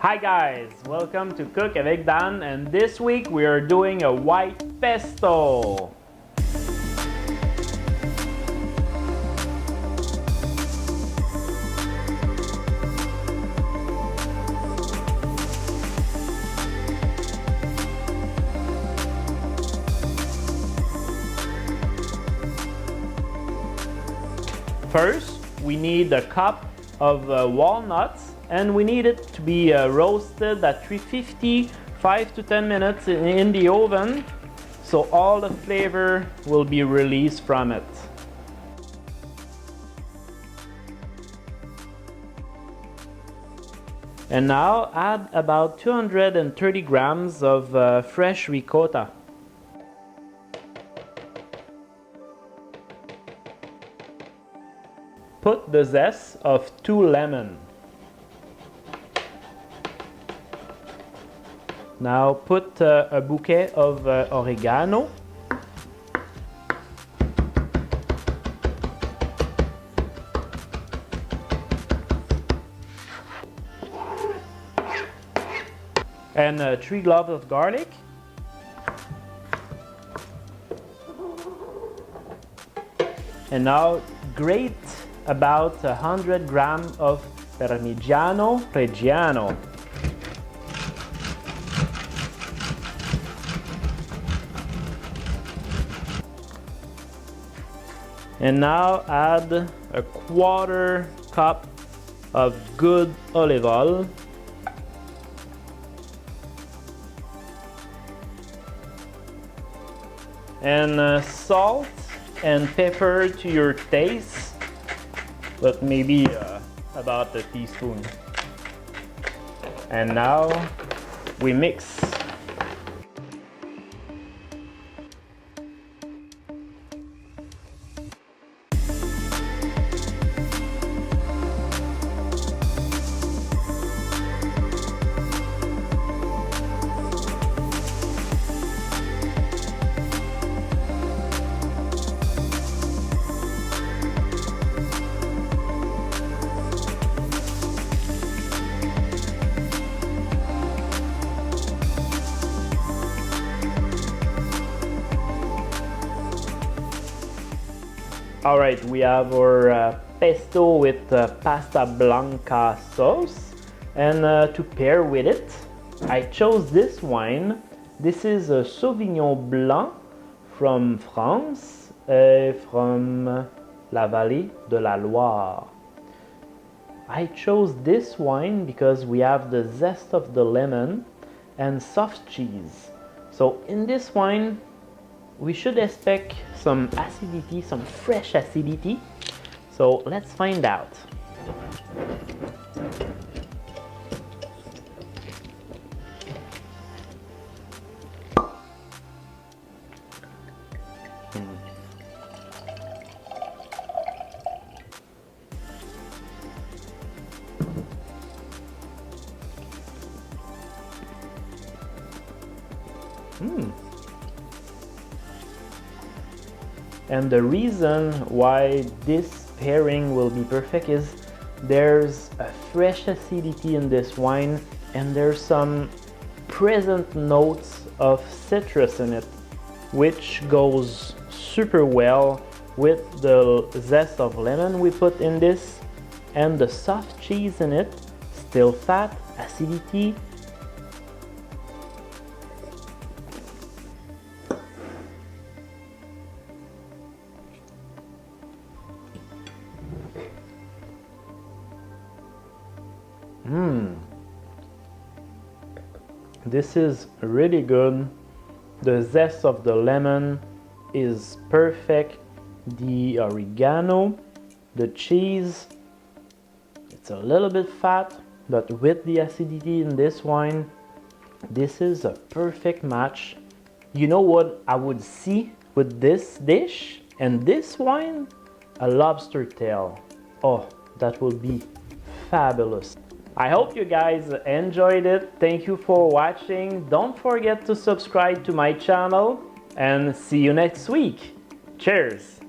Hi guys, welcome to Cook Avec Dan, and this week we are doing a white pesto. First, we need a cup of walnuts, and we need it to be roasted at 350, 5 to 10 minutes in the oven, so all the flavor will be released from it. And now add about 230 grams of fresh ricotta. Put the zest of 2 lemons. Now put a bouquet of oregano. And 3 cloves of garlic. And now grate about 100 grams of Permigiano reggiano. And now add a 1/4 cup of good olive oil. And salt and pepper to your taste, but maybe about a teaspoon. And now we mix. All right, we have our pesto with pasta blanca sauce, and to pair with it, I chose this wine. This is a Sauvignon blanc from France, from la Vallée de la Loire. I chose this wine because we have the zest of the lemon and soft cheese. So in this wine, we should expect some acidity, some fresh acidity. So let's find out. And the reason why this pairing will be perfect is there's a fresh acidity in this wine, and there's some present notes of citrus in it, which goes super well with the zest of lemon we put in this, and the soft cheese in it, still fat, acidity. This is really good. The zest of the lemon is perfect. The oregano, the cheese, it's a little bit fat, but with the acidity in this wine, this is a perfect match. You know what I would see with this dish and this wine? A lobster tail. Oh, that would be fabulous. I hope you guys enjoyed it. Thank you for watching. Don't forget to subscribe to my channel, and see you next week. Cheers!